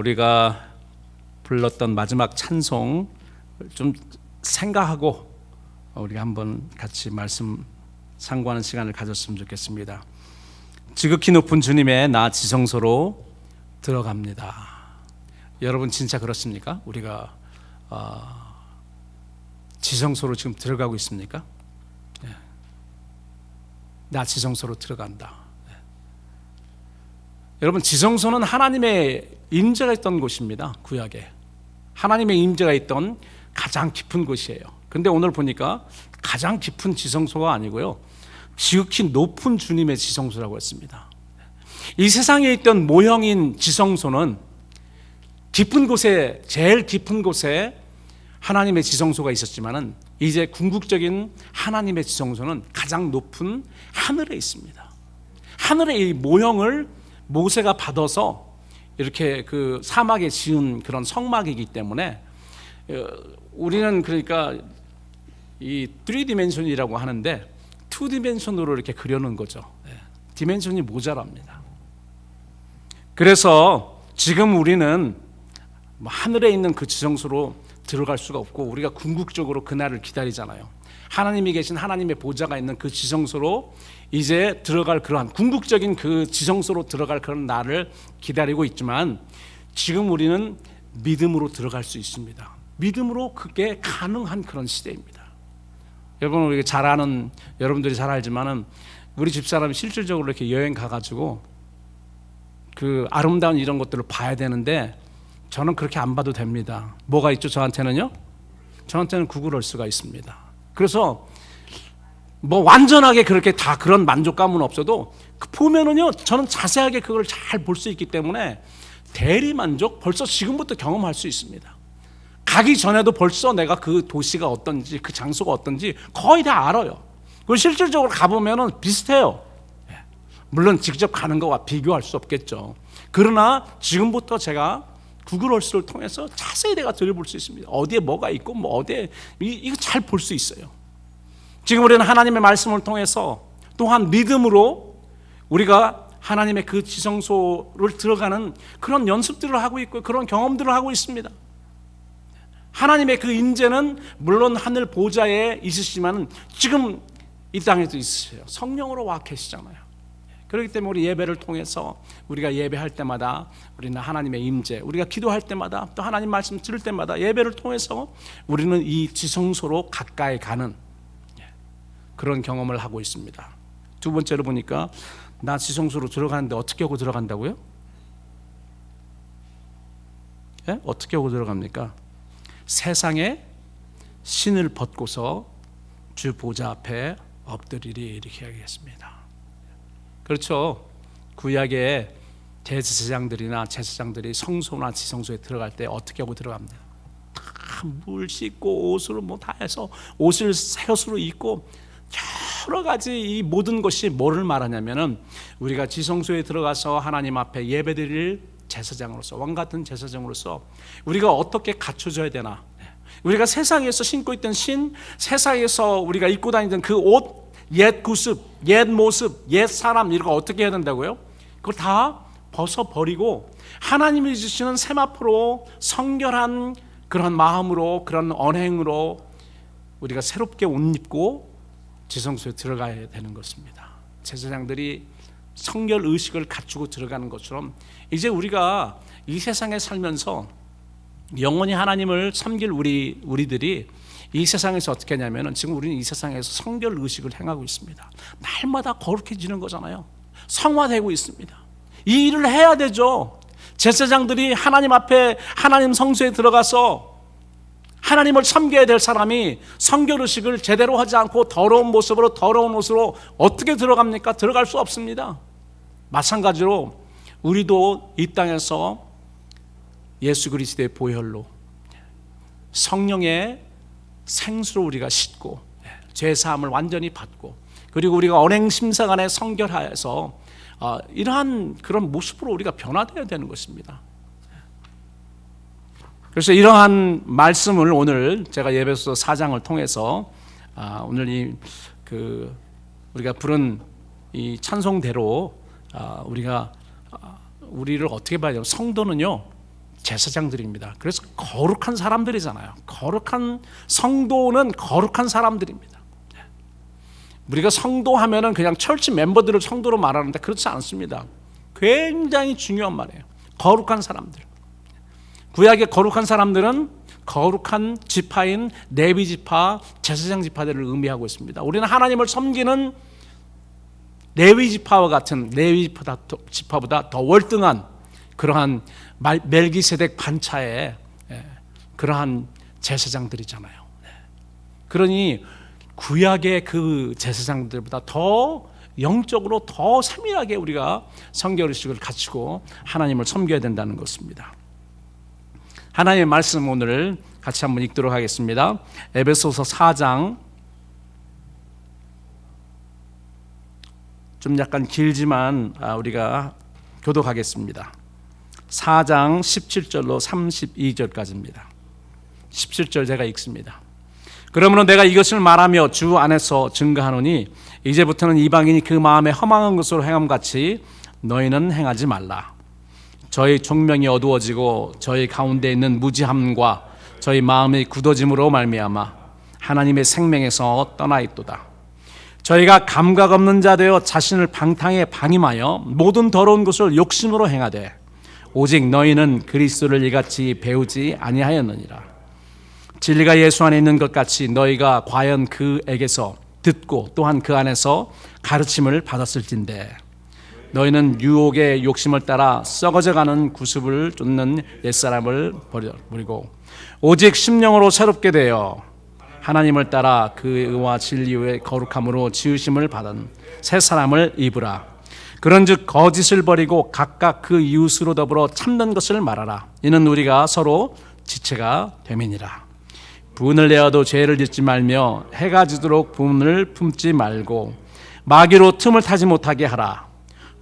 우리가 불렀던 마지막 찬송 좀 생각하고 우리가 한번 같이 말씀 상고하는 시간을 가졌으면 좋겠습니다. 지극히 높은 주님의 나 지성소로 들어갑니다. 여러분 진짜 그렇습니까? 우리가 지성소로 지금 들어가고 있습니까? 나 지성소로 들어간다. 여러분, 지성소는 하나님의 임재가 있던 곳입니다. 구약에 하나님의 임재가 있던 가장 깊은 곳이에요. 근데 오늘 보니까 가장 깊은 지성소가 아니고요, 지극히 높은 주님의 지성소라고 했습니다. 이 세상에 있던 모형인 지성소는 깊은 곳에, 제일 깊은 곳에 하나님의 지성소가 있었지만은 이제 궁극적인 하나님의 지성소는 가장 높은 하늘에 있습니다. 하늘의 이 모형을 모세가 받아서 이렇게 그 사막에 지은 그런 성막이기 때문에 우리는 그러니까 이 3디멘션이라고 하는데 2디멘션으로 이렇게 그려놓은 거죠. 디멘션이 모자랍니다. 그래서 지금 우리는 하늘에 있는 그 지성소로 들어갈 수가 없고 우리가 궁극적으로 그날을 기다리잖아요. 하나님이 계신 하나님의 보좌가 있는 그 지성소로 이제 들어갈 그러한 궁극적인 그 지성소로 들어갈 그런 날을 기다리고 있지만 지금 우리는 믿음으로 들어갈 수 있습니다. 믿음으로 그게 가능한 그런 시대입니다. 여러분, 우리가 잘 아는, 여러분들이 잘 알지만은 우리 집사람이 실질적으로 이렇게 여행 가가지고 그 아름다운 이런 것들을 봐야 되는데 저는 그렇게 안 봐도 됩니다. 뭐가 있죠? 저한테는요? 저한테는 구글 얼스가 있습니다. 그래서 뭐 완전하게 그렇게 다 그런 만족감은 없어도 보면은요, 저는 자세하게 그걸 잘 볼 수 있기 때문에 대리 만족 벌써 지금부터 경험할 수 있습니다. 가기 전에도 벌써 내가 그 도시가 어떤지, 그 장소가 어떤지 거의 다 알아요. 그리고 실질적으로 가보면은 비슷해요. 물론 직접 가는 것과 비교할 수 없겠죠. 그러나 지금부터 제가 구글 얼스를 통해서 자세히 내가 들여볼 수 있습니다. 어디에 뭐가 있고 뭐 어디에 이거 잘 볼 수 있어요. 지금 우리는 하나님의 말씀을 통해서 또한 믿음으로 우리가 하나님의 그 지성소를 들어가는 그런 연습들을 하고 있고 그런 경험들을 하고 있습니다. 하나님의 그 임재는 물론 하늘 보좌에 있으시지만 지금 이 땅에도 있으세요. 성령으로 와 계시잖아요. 그렇기 때문에 우리 예배를 통해서 우리가 예배할 때마다 우리는 하나님의 임재, 우리가 기도할 때마다 또 하나님 말씀 들을 때마다 예배를 통해서 우리는 이 지성소로 가까이 가는 그런 경험을 하고 있습니다. 두 번째로 보니까 나 지성소로 들어가는데 어떻게 하고 들어간다고요? 어떻게 하고 들어갑니까? 세상에 신을 벗고서 주 보좌 앞에 엎드리리 이렇게 하겠습니다. 그렇죠. 구약의 대제사장들이나 제사장들이 성소나 지성소에 들어갈 때 어떻게 하고 들어갑니다. 다 물 씻고 옷으로 뭐 다 해서 옷을 새 옷으로 입고 여러 가지 이 모든 것이 뭐를 말하냐면은 우리가 지성소에 들어가서 하나님 앞에 예배드릴 제사장으로서, 왕 같은 제사장으로서 우리가 어떻게 갖춰져야 되나. 우리가 세상에서 신고 있던 신, 세상에서 우리가 입고 다니던 그 옷, 옛 구습, 옛 모습, 옛 사람, 이런 거 어떻게 해야 된다고요? 그걸 다 벗어버리고 하나님이 주시는 세마포로 성결한 그런 마음으로, 그런 언행으로 우리가 새롭게 옷 입고 지성소에 들어가야 되는 것입니다. 제사장들이 성결 의식을 갖추고 들어가는 것처럼 이제 우리가 이 세상에 살면서 영원히 하나님을 섬길 우리들이 이 세상에서 어떻게 하냐면 지금 우리는 이 세상에서 성결 의식을 행하고 있습니다. 날마다 거룩해지는 거잖아요. 성화되고 있습니다. 이 일을 해야 되죠. 제사장들이 하나님 앞에 하나님 성소에 들어가서 하나님을 섬겨야 될 사람이 성결 의식을 제대로 하지 않고 더러운 모습으로 더러운 옷으로 어떻게 들어갑니까? 들어갈 수 없습니다. 마찬가지로 우리도 이 땅에서 예수 그리스도의 보혈로 성령의 생수로 우리가 씻고 죄사함을 완전히 받고 그리고 우리가 언행 심사간에 성결하여서 이러한 그런 모습으로 우리가 변화되어야 되는 것입니다. 그래서 이러한 말씀을 오늘 제가 예배소 4장을 통해서 오늘 우리가 부른 이 찬송대로 우리를 어떻게 봐야 돼요? 성도는요 제사장들입니다. 그래서 거룩한 사람들이잖아요. 거룩한 성도는 거룩한 사람들입니다. 우리가 성도하면은 그냥 철치 멤버들을 성도로 말하는데 그렇지 않습니다. 굉장히 중요한 말이에요. 거룩한 사람들. 구약의 거룩한 사람들은 거룩한 지파인 레위 지파, 제사장 지파들을 의미하고 있습니다. 우리는 하나님을 섬기는 레위 지파와 같은 레위 지파보다 더 월등한 그러한 멜기세덱 반차의 그러한 제사장들이잖아요. 그러니 구약의 그 제사장들보다 더 영적으로 더 세밀하게 우리가 성결의식을 갖추고 하나님을 섬겨야 된다는 것입니다. 하나님의 말씀 오늘 같이 한번 읽도록 하겠습니다. 에베소서 4장, 좀 약간 길지만 우리가 교독하겠습니다. 4장 17절로 32절까지입니다. 17절 제가 읽습니다. 그러므로 내가 이것을 말하며 주 안에서 증거하노니 이제부터는 이방인이 그 마음에 허망한 것으로 행함같이 너희는 행하지 말라. 저희 총명이 어두워지고 저희 가운데 있는 무지함과 저희 마음의 굳어짐으로 말미암아 하나님의 생명에서 떠나 있도다. 저희가 감각 없는 자 되어 자신을 방탕에 방임하여 모든 더러운 것을 욕심으로 행하되 오직 너희는 그리스도를 이같이 배우지 아니하였느니라. 진리가 예수 안에 있는 것 같이 너희가 과연 그에게서 듣고 또한 그 안에서 가르침을 받았을진데 너희는 유혹의 욕심을 따라 썩어져가는 구습을 쫓는 옛사람을 버리고 오직 심령으로 새롭게 되어 하나님을 따라 그 의와 진리의 거룩함으로 지으심을 받은 새 사람을 입으라. 그런즉 거짓을 버리고 각각 그 이웃으로 더불어 참는 것을 말하라. 이는 우리가 서로 지체가 됨이니라. 분을 내어도 죄를 짓지 말며 해가 지도록 분을 품지 말고 마귀로 틈을 타지 못하게 하라.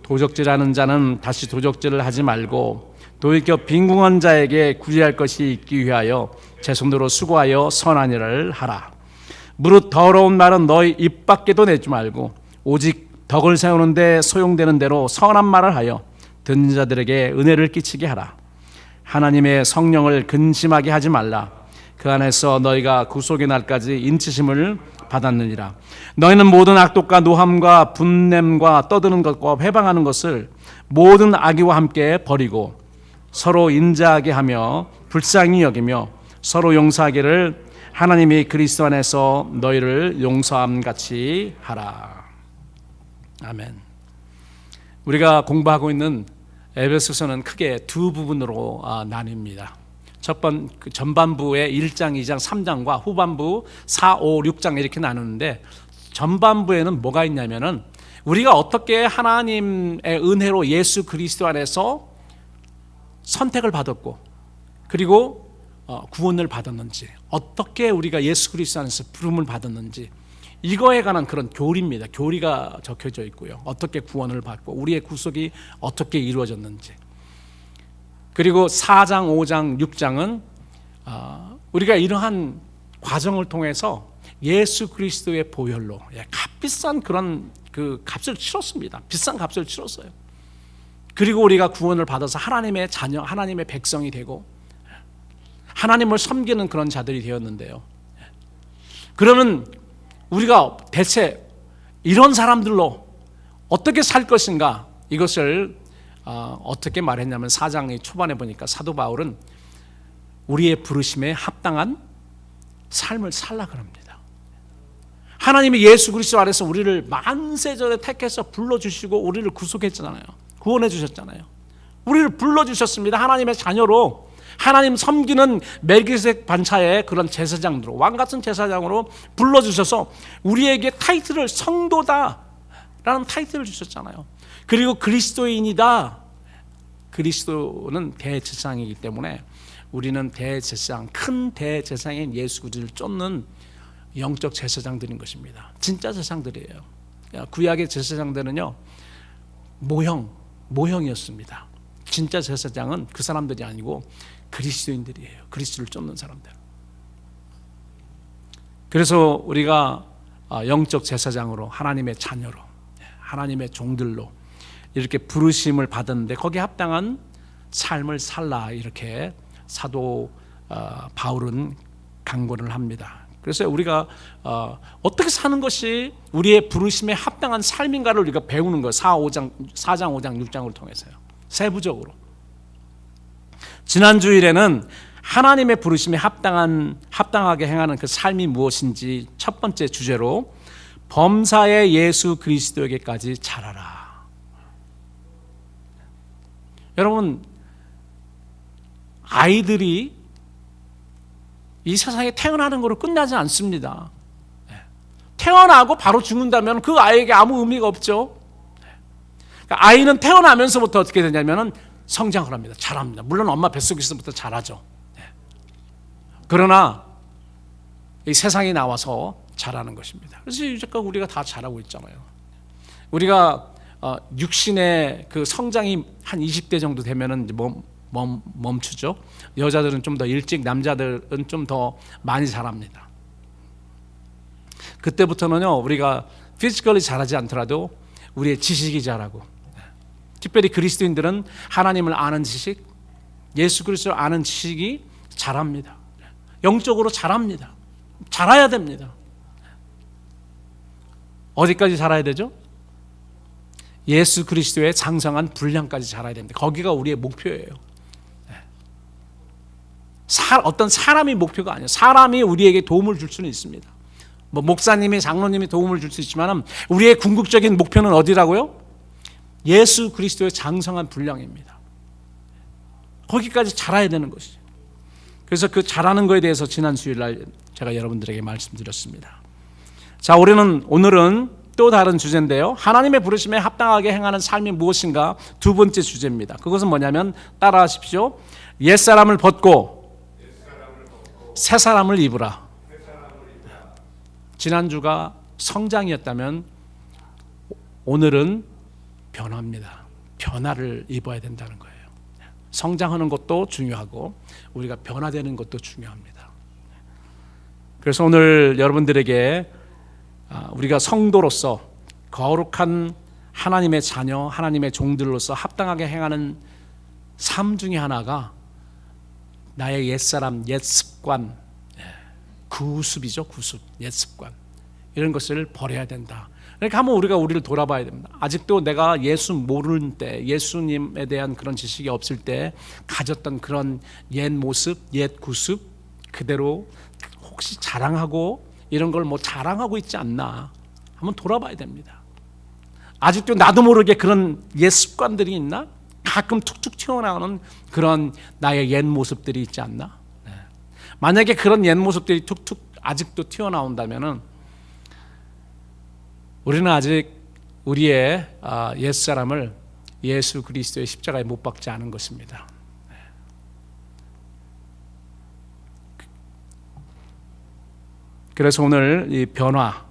도적질하는 자는 다시 도적질을 하지 말고 도리켜 빈궁한 자에게 구제할 것이 있기 위하여 제 손으로 수고하여 선한 일을 하라. 무릇 더러운 말은 너희 입 밖에도 내지 말고 오직 덕을 세우는데 소용되는 대로 선한 말을 하여 듣는 자들에게 은혜를 끼치게 하라. 하나님의 성령을 근심하게 하지 말라. 그 안에서 너희가 구속의 날까지 인치심을 받았느니라. 너희는 모든 악독과 노함과 분냄과 떠드는 것과 회방하는 것을 모든 악의와 함께 버리고 서로 인자하게 하며 불쌍히 여기며 서로 용서하기를 하나님이 그리스도 안에서 너희를 용서함 같이 하라. 아멘. 우리가 공부하고 있는 에베소서는 크게 두 부분으로 나뉩니다. 그 전반부의 1장, 2장, 3장과 후반부 4, 5, 6장 이렇게 나누는데 전반부에는 뭐가 있냐면은 우리가 어떻게 하나님의 은혜로 예수 그리스도 안에서 선택을 받았고 그리고 구원을 받았는지, 어떻게 우리가 예수 그리스도 안에서 부름을 받았는지, 이거에 관한 그런 교리입니다. 교리가 적혀져 있고요. 어떻게 구원을 받고 우리의 구속이 어떻게 이루어졌는지. 그리고 4장, 5장, 6장은 우리가 이러한 과정을 통해서 예수 그리스도의 보혈로 값비싼 그런 그 값을 치렀습니다. 비싼 값을 치렀어요. 그리고 우리가 구원을 받아서 하나님의 자녀, 하나님의 백성이 되고 하나님을 섬기는 그런 자들이 되었는데요. 그러면 우리가 대체 이런 사람들로 어떻게 살 것인가, 이것을 어떻게 말했냐면 4장의 초반에 보니까 사도 바울은 우리의 부르심에 합당한 삶을 살라 그럽니다. 하나님이 예수 그리스도 안에서 우리를 만세전에 택해서 불러주시고 우리를 구속했잖아요. 구원해 주셨잖아요. 우리를 불러주셨습니다. 하나님의 자녀로, 하나님 섬기는 멜기세덱 반차의 그런 제사장으로, 왕같은 제사장으로 불러주셔서 우리에게 타이틀을 성도다라는 타이틀을 주셨잖아요. 그리고 그리스도인이다. 그리스도는 대제사장이기 때문에 우리는 대제사장, 큰 대제사장인 예수 그리스도를 쫓는 영적 제사장들인 것입니다. 진짜 제사장들이에요. 구약의 제사장들은요, 모형이었습니다. 진짜 제사장은 그 사람들이 아니고 그리스도인들이에요. 그리스도를 쫓는 사람들. 그래서 우리가 영적 제사장으로, 하나님의 자녀로, 하나님의 종들로 이렇게 부르심을 받았는데 거기에 합당한 삶을 살라 이렇게 사도 바울은 강권을 합니다. 그래서 우리가 어떻게 사는 것이 우리의 부르심에 합당한 삶인가를 우리가 배우는 거예요. 4장, 5장, 6장을 통해서요. 세부적으로. 지난 주일에는 하나님의 부르심에 합당하게 행하는 그 삶이 무엇인지 첫 번째 주제로 범사의 예수 그리스도에게까지 자라라. 여러분, 아이들이 이 세상에 태어나는 거로 끝나지 않습니다. 태어나고 바로 죽는다면 그 아이에게 아무 의미가 없죠. 그러니까 아이는 태어나면서부터 어떻게 되냐면 성장을 합니다. 자랍니다. 물론 엄마 뱃속에서부터 자라죠. 그러나 이 세상에 나와서 자라는 것입니다. 그래서 이제까지 우리가 다 자라고 있잖아요. 우리가 육신의 그 성장이 한 20대 정도 되면은 멈추죠. 여자들은 좀 더 일찍, 남자들은 좀 더 많이 자랍니다. 그때부터는요, 우리가 피지컬리 자라지 않더라도 우리의 지식이 자라고, 특별히 그리스도인들은 하나님을 아는 지식, 예수 그리스도를 아는 지식이 자랍니다. 영적으로 자랍니다. 자라야 됩니다. 어디까지 자라야 되죠? 예수 그리스도의 장성한 분량까지 자라야 됩니다. 거기가 우리의 목표예요. 어떤 사람이 목표가 아니에요. 사람이 우리에게 도움을 줄 수는 있습니다. 뭐 목사님이, 장로님이 도움을 줄 수 있지만 우리의 궁극적인 목표는 어디라고요? 예수 그리스도의 장성한 분량입니다. 거기까지 자라야 되는 것이죠. 그래서 그 자라는 것에 대해서 지난 수요일날 제가 여러분들에게 말씀드렸습니다. 자, 오늘은 또 다른 주제인데요. 하나님의 부르심에 합당하게 행하는 삶이 무엇인가? 두 번째 주제입니다. 그것은 뭐냐면 따라하십시오. 옛사람을 벗고 새 사람을 입으라. 지난주가 성장이었다면 오늘은 변화입니다. 변화를 입어야 된다는 거예요. 성장하는 것도 중요하고 우리가 변화되는 것도 중요합니다. 그래서 오늘 여러분들에게 우리가 성도로서 거룩한 하나님의 자녀, 하나님의 종들로서 합당하게 행하는 삶 중에 하나가 나의 옛사람, 옛습관, 구습이죠. 구습, 옛습관 이런 것을 버려야 된다. 그러니까 한번 우리를 돌아봐야 됩니다. 아직도 내가 예수 모르는 때, 예수님에 대한 그런 지식이 없을 때 가졌던 그런 옛 모습, 옛 구습 그대로 혹시 자랑하고 이런 걸 자랑하고 있지 않나 한번 돌아봐야 됩니다. 아직도 나도 모르게 그런 옛 습관들이 있나? 가끔 툭툭 튀어나오는 그런 나의 옛 모습들이 있지 않나? 만약에 그런 옛 모습들이 툭툭 아직도 튀어나온다면은 우리는 아직 우리의 옛사람을 예수 그리스도의 십자가에 못 박지 않은 것입니다. 그래서 오늘 이 변화,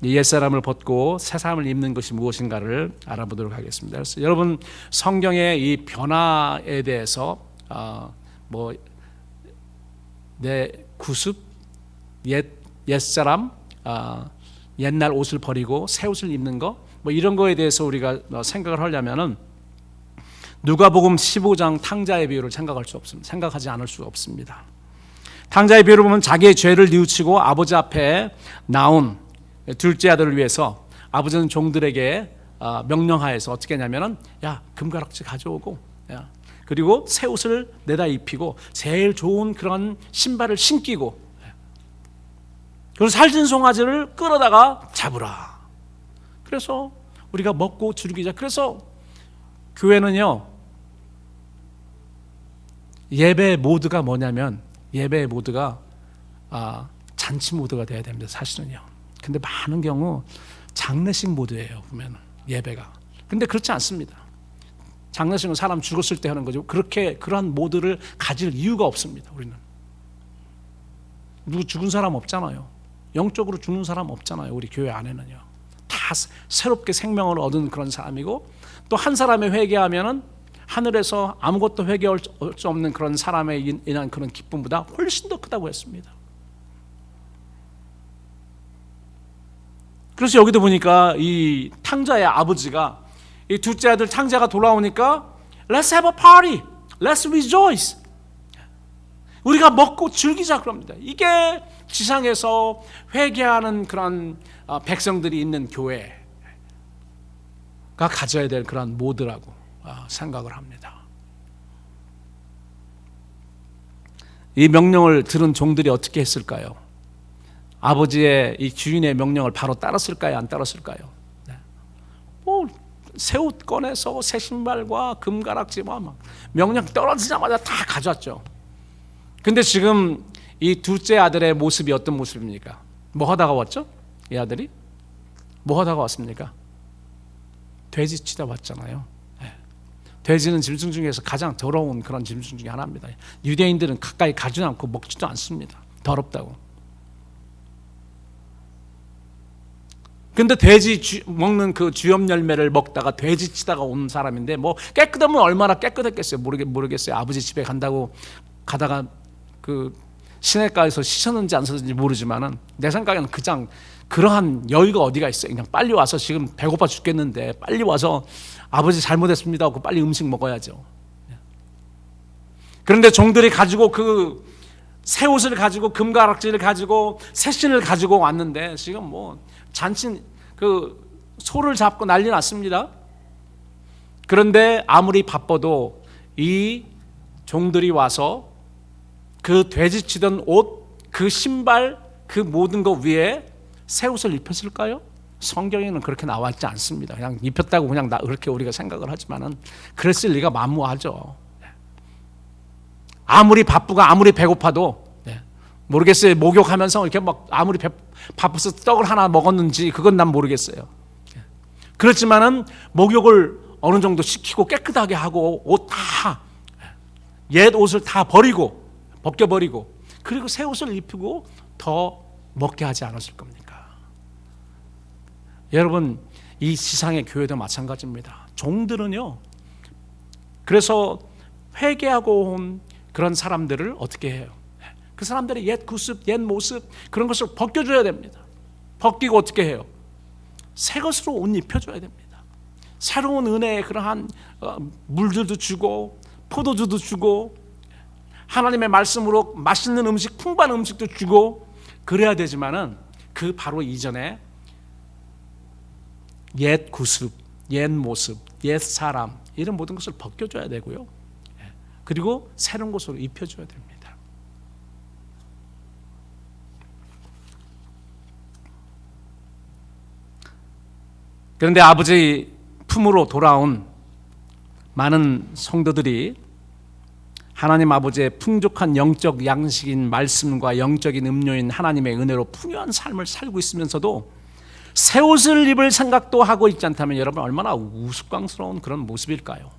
이 옛사람을 벗고 새 사람을 입는 것이 무엇인가를 알아보도록 하겠습니다. 그래서 여러분 성경의 이 변화에 대해서 내 구습, 옛사람, 옛날 옷을 버리고 새 옷을 입는 거, 이런 거에 대해서 우리가 생각을 하려면은 누가복음 15장 탕자의 비유를 생각하지 않을 수가 없습니다. 탕자의 비유를 보면 자기의 죄를 뉘우치고 아버지 앞에 나온 둘째 아들을 위해서 아버지는 종들에게 명령하여서 어떻게 했냐면은 금가락지 가져오고 그리고 새 옷을 내다 입히고 제일 좋은 그런 신발을 신기고 그리고 살찐 송아지를 끌어다가 잡으라. 그래서 우리가 먹고 즐기자. 그래서 교회는요, 예배 모드가 뭐냐면 예배 모드가 잔치 모드가 돼야 됩니다. 사실은요. 근데 많은 경우 장례식 모드예요. 보면 예배가. 근데 그렇지 않습니다. 장례식은 사람 죽었을 때 하는 거죠. 그러한 모드를 가질 이유가 없습니다. 우리는 누구 죽은 사람 없잖아요. 영적으로 죽는 사람 없잖아요. 우리 교회 안에는요. 다 새롭게 생명을 얻은 그런 사람이고 또 한 사람의 회개하면은 하늘에서 아무것도 회개할 수 없는 그런 사람에 인한 그런 기쁨보다 훨씬 더 크다고 했습니다. 그래서 여기도 보니까 이 탕자의 아버지가 이 둘째 아들 탕자가 돌아오니까 Let's have a party. Let's rejoice. 우리가 먹고 즐기자 그럽니다. 이게 지상에서 회개하는 그런 백성들이 있는 교회가 가져야 될 그런 모드라고 생각을 합니다. 이 명령을 들은 종들이 어떻게 했을까요? 아버지의 이 주인의 명령을 바로 따랐을까요? 안 따랐을까요? 새 옷 꺼내서 새 신발과 금가락지와 막 명령 떨어지자마자 다 가져왔죠. 근데 지금 이 둘째 아들의 모습이 어떤 모습입니까? 뭐 하다가 왔죠? 이 아들이? 뭐 하다가 왔습니까? 돼지 치다 왔잖아요. 돼지는 짐승 중에서 가장 더러운 그런 짐승 중에 하나입니다. 유대인들은 가까이 가지도 않고 먹지도 않습니다. 더럽다고. 근데 돼지 먹는 그 주염 열매를 먹다가 돼지 치다가 온 사람인데 뭐 깨끗하면 얼마나 깨끗했겠어요. 모르겠어요. 아버지 집에 간다고 가다가 그 시내가에서 씻었는지 안 씻었는지 모르지만은 내 생각에는 그냥 그러한 여유가 어디가 있어요. 그냥 빨리 와서 지금 배고파 죽겠는데 빨리 와서 아버지 잘못했습니다 하고 빨리 음식 먹어야죠. 그런데 종들이 가지고 그 새 옷을 가지고 금가락지를 가지고 새 신을 가지고 왔는데 지금 뭐 잔치 그 소를 잡고 난리 났습니다. 그런데 아무리 바빠도 이 종들이 와서 그 돼지치던 옷, 그 신발, 그 모든 것 위에 새 옷을 입혔을까요? 성경에는 그렇게 나와 있지 않습니다. 그냥 입혔다고 그냥 그렇게 우리가 생각을 하지만은 그랬을 리가 만무하죠. 아무리 바쁘고 아무리 배고파도 모르겠어요. 목욕하면서 이렇게 막 아무리 바빠서 떡을 하나 먹었는지 그건 난 모르겠어요. 그렇지만은 목욕을 어느 정도 시키고 깨끗하게 하고 옷 다 옛 옷을 다 벗겨버리고 그리고 새 옷을 입히고 더 먹게 하지 않았을 겁니까? 여러분 이 지상의 교회도 마찬가지입니다. 종들은요. 그래서 회개하고 온 그런 사람들을 어떻게 해요? 그 사람들의 옛 구습, 옛 모습 그런 것을 벗겨줘야 됩니다. 벗기고 어떻게 해요? 새 것으로 옷 입혀줘야 됩니다. 새로운 은혜의 그러한 물들도 주고 포도주도 주고 하나님의 말씀으로 맛있는 음식, 풍부한 음식도 주고 그래야 되지만은 그 바로 이전에 옛 구습, 옛 모습, 옛 사람 이런 모든 것을 벗겨줘야 되고요. 그리고 새로운 것으로 입혀줘야 됩니다. 그런데 아버지 품으로 돌아온 많은 성도들이 하나님 아버지의 풍족한 영적 양식인 말씀과 영적인 음료인 하나님의 은혜로 풍요한 삶을 살고 있으면서도 새 옷을 입을 생각도 하고 있지 않다면 여러분 얼마나 우스꽝스러운 그런 모습일까요?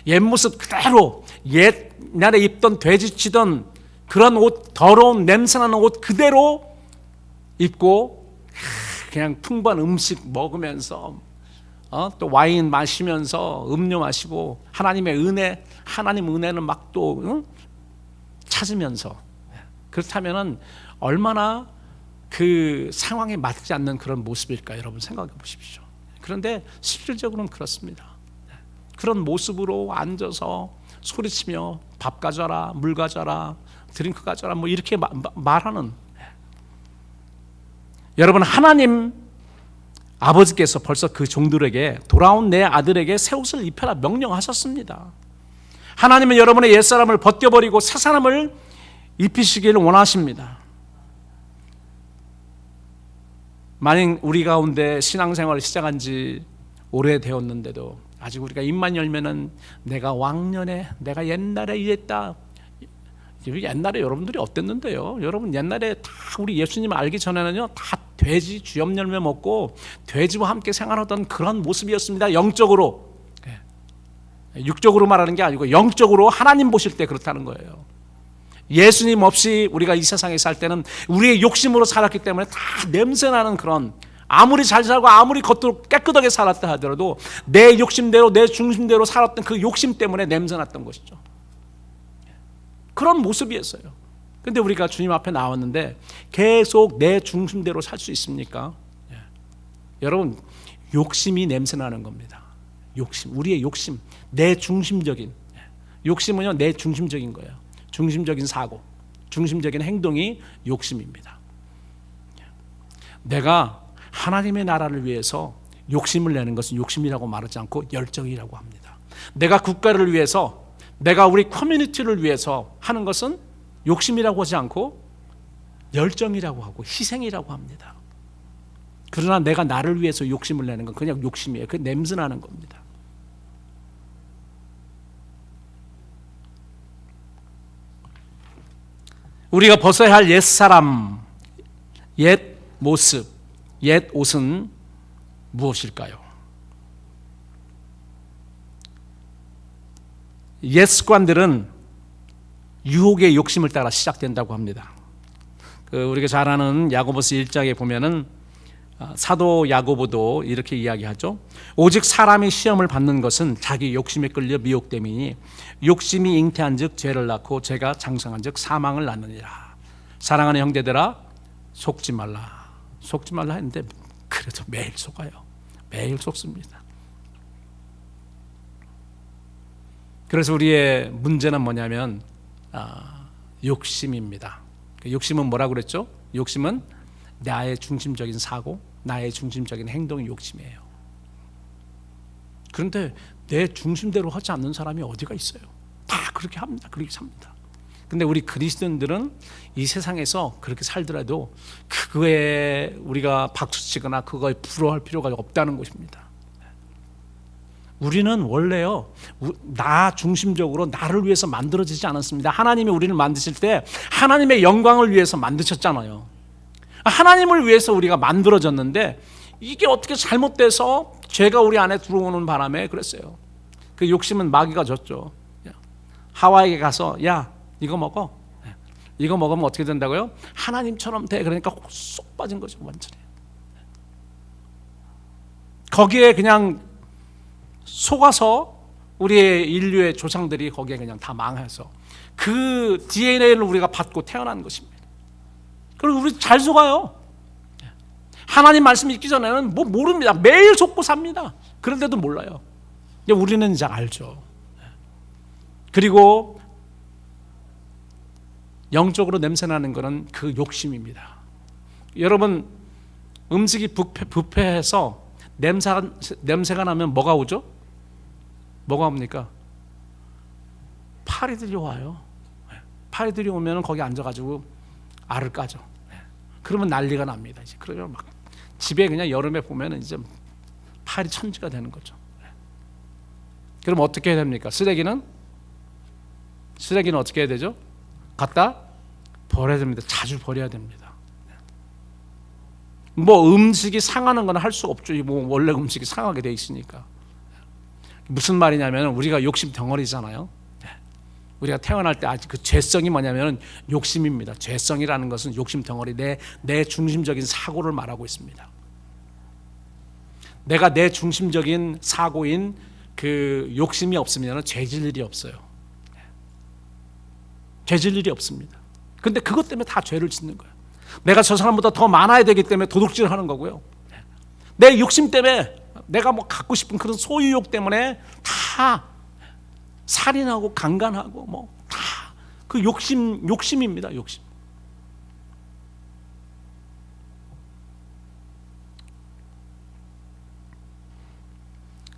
옛 모습 그대로 옛날에 입던 돼지치던 그런 옷, 더러운 냄새나는 옷 그대로 입고 그냥 풍부한 음식 먹으면서 또 와인 마시면서 음료 마시고 하나님의 은혜, 하나님 은혜는 막 또 찾으면서 그렇다면은 얼마나 그 상황에 맞지 않는 그런 모습일까 여러분 생각해 보십시오. 그런데 실질적으로는 그렇습니다. 그런 모습으로 앉아서 소리치며 밥 가져라, 물 가져라, 드링크 가져라 뭐 이렇게 말하는 여러분 하나님 아버지께서 벌써 그 종들에게 돌아온 내 아들에게 새 옷을 입혀라 명령하셨습니다. 하나님은 여러분의 옛사람을 벗겨버리고 새 사람을 입히시기를 원하십니다. 만약 우리 가운데 신앙생활을 시작한 지 오래되었는데도 아직 우리가 입만 열면은 내가 왕년에 내가 옛날에 이랬다. 옛날에 여러분들이 어땠는데요? 여러분 옛날에 다 우리 예수님 알기 전에는요 다 돼지 주염 열매 먹고 돼지와 함께 생활하던 그런 모습이었습니다. 영적으로 육적으로 말하는 게 아니고 영적으로 하나님 보실 때 그렇다는 거예요. 예수님 없이 우리가 이 세상에 살 때는 우리의 욕심으로 살았기 때문에 다 냄새나는 그런 아무리 잘 살고 아무리 겉으로 깨끗하게 살았다 하더라도 내 욕심대로 내 중심대로 살았던 그 욕심 때문에 냄새났던 것이죠. 그런 모습이었어요. 근데 우리가 주님 앞에 나왔는데 계속 내 중심대로 살 수 있습니까? 여러분 욕심이 냄새나는 겁니다. 욕심, 우리의 욕심, 내 중심적인 욕심은요, 내 중심적인 거예요. 중심적인 사고, 중심적인 행동이 욕심입니다. 내가 하나님의 나라를 위해서 욕심을 내는 것은 욕심이라고 말하지 않고 열정이라고 합니다. 내가 국가를 위해서, 내가 우리 커뮤니티를 위해서 하는 것은 욕심이라고 하지 않고 열정이라고 하고 희생이라고 합니다. 그러나 내가 나를 위해서 욕심을 내는 건 그냥 욕심이에요. 그 냄새 나는 겁니다. 우리가 벗어야 할 옛사람, 옛 모습, 옛 옷은 무엇일까요? 옛 습관들은 유혹의 욕심을 따라 시작된다고 합니다. 우리가 잘 아는 야고보서 1장에 보면은 사도 야고보도 이렇게 이야기하죠. 오직 사람이 시험을 받는 것은 자기 욕심에 끌려 미혹됨이니 욕심이 잉태한즉 죄를 낳고 죄가 장성한즉 사망을 낳느니라. 사랑하는 형제들아 속지 말라. 속지 말라 했는데 그래도 매일 속아요. 매일 속습니다. 그래서 우리의 문제는 뭐냐면 욕심입니다. 욕심은 뭐라고 그랬죠? 욕심은 나의 중심적인 사고, 나의 중심적인 행동이 욕심이에요. 그런데 내 중심대로 하지 않는 사람이 어디가 있어요? 다 그렇게 합니다. 그렇게 삽니다. 근데 우리 그리스도인들은 이 세상에서 그렇게 살더라도 그거에 우리가 박수치거나 그거에 부러워할 필요가 없다는 것입니다. 우리는 원래요, 나 중심적으로 나를 위해서 만들어지지 않았습니다. 하나님이 우리를 만드실 때 하나님의 영광을 위해서 만드셨잖아요. 하나님을 위해서 우리가 만들어졌는데 이게 어떻게 잘못돼서 죄가 우리 안에 들어오는 바람에 그랬어요. 그 욕심은 마귀가 줬죠. 하와에게 가서 야 이거 먹어. 이거 먹으면 어떻게 된다고요? 하나님처럼 돼. 그러니까 쏙 빠진 거죠, 완전히. 거기에 그냥 속아서 우리의 인류의 조상들이 거기에 그냥 다 망해서 그 DNA를 우리가 받고 태어난 것입니다. 그리고 우리 잘 속아요. 하나님 말씀 읽기 전에는 뭐 모릅니다. 매일 속고 삽니다. 그런데도 몰라요. 우리는 이제 알죠. 그리고 영적으로 냄새나는 것은 그 욕심입니다. 여러분 음식이 뷔페해서 냄새가 나면 뭐가 오죠? 뭐가 옵니까? 파리들이 와요. 파리들이 오면 거기 앉아가지고 알을 까죠. 그러면 난리가 납니다. 이제 그러면 막 집에 그냥 여름에 보면 이제 파리 천지가 되는 거죠. 그럼 어떻게 해야 됩니까? 쓰레기는 어떻게 해야 되죠? 갖다 버려야 됩니다. 자주 버려야 됩니다. 뭐 음식이 상하는 건 할 수 없죠. 뭐 원래 음식이 상하게 돼 있으니까. 무슨 말이냐면 우리가 욕심 덩어리잖아요. 우리가 태어날 때 아직 그 죄성이 뭐냐면 욕심입니다. 죄성이라는 것은 욕심 덩어리, 내 중심적인 사고를 말하고 있습니다. 내가 내 중심적인 사고인 그 욕심이 없으면 죄질 일이 없어요. 죄질 일이 없습니다. 근데 그것 때문에 다 죄를 짓는 거예요. 내가 저 사람보다 더 많아야 되기 때문에 도둑질을 하는 거고요. 내 욕심 때문에 내가 뭐 갖고 싶은 그런 소유욕 때문에 다 살인하고 강간하고 뭐 다 그 욕심입니다. 욕심.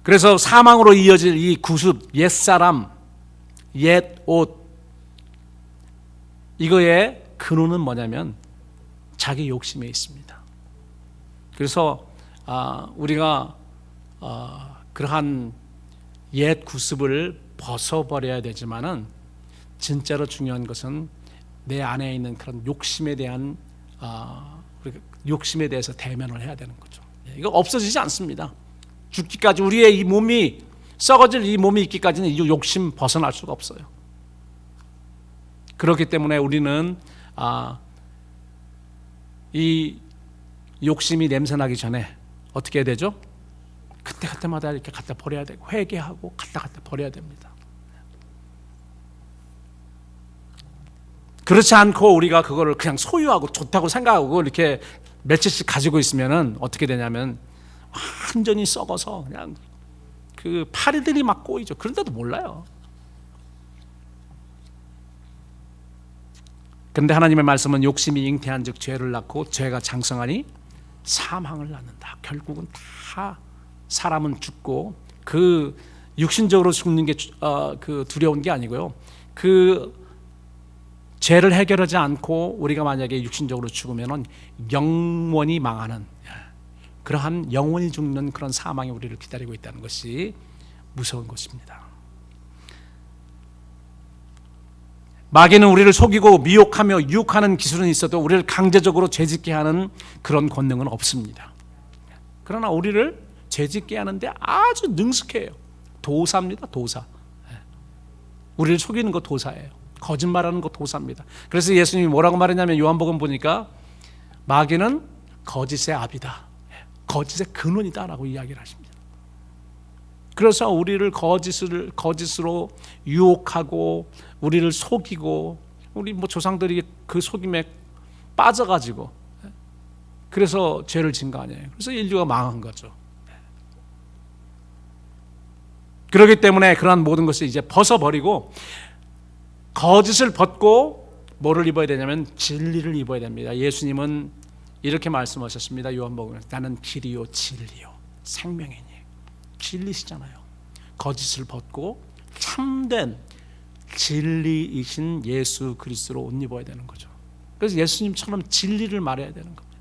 그래서 사망으로 이어질 이 구습, 옛사람, 옛옷, 이거의 근원은 뭐냐면 자기 욕심에 있습니다. 그래서 우리가 그러한 옛 구습을 벗어버려야 되지만은 진짜로 중요한 것은 내 안에 있는 그런 욕심에 대한 욕심에 대해서 대면을 해야 되는 거죠. 이거 없어지지 않습니다. 죽기까지 우리의 이 몸이 썩어질 이 몸이 있기까지는 이 욕심 벗어날 수가 없어요. 그렇기 때문에 우리는 이 욕심이 냄새나기 전에 어떻게 해야 되죠? 그때마다 이렇게 갖다 버려야 되고 회개하고 갖다 버려야 됩니다. 그렇지 않고 우리가 그거를 그냥 소유하고 좋다고 생각하고 이렇게 며칠씩 가지고 있으면은 어떻게 되냐면 완전히 썩어서 그냥 그 파리들이 막 꼬이죠. 그런데도 몰라요. 그런데 하나님의 말씀은 욕심이 잉태한즉 죄를 낳고 죄가 장성하니 사망을 낳는다. 결국은 다 사람은 죽고 그 육신적으로 죽는 게 그 두려운 게 아니고요. 그 죄를 해결하지 않고 우리가 만약에 육신적으로 죽으면은 영원히 망하는 그러한 영원히 죽는 그런 사망이 우리를 기다리고 있다는 것이 무서운 것입니다. 마귀는 우리를 속이고 미혹하며 유혹하는 기술은 있어도 우리를 강제적으로 죄짓게 하는 그런 권능은 없습니다. 그러나 우리를 죄짓게 하는데 아주 능숙해요. 도사입니다. 도사. 우리를 속이는 거 도사예요. 거짓말하는 거 도사입니다. 그래서 예수님이 뭐라고 말했냐면 요한복음 보니까 마귀는 거짓의 아비다. 거짓의 근원이다라고 이야기를 하십니다. 그래서 우리를 거짓으로 유혹하고 우리를 속이고 우리 조상들이 그 속임에 빠져가지고 그래서 죄를 진 거 아니에요. 그래서 인류가 망한 거죠. 그렇기 때문에 그러한 모든 것을 이제 벗어버리고 거짓을 벗고 뭐를 입어야 되냐면 진리를 입어야 됩니다. 예수님은 이렇게 말씀하셨습니다. 요한복음에 나는 길이요 진리요 생명이니 진리시잖아요. 거짓을 벗고 참된 진리이신 예수 그리스도로 옷 입어야 되는 거죠. 그래서 예수님처럼 진리를 말해야 되는 겁니다.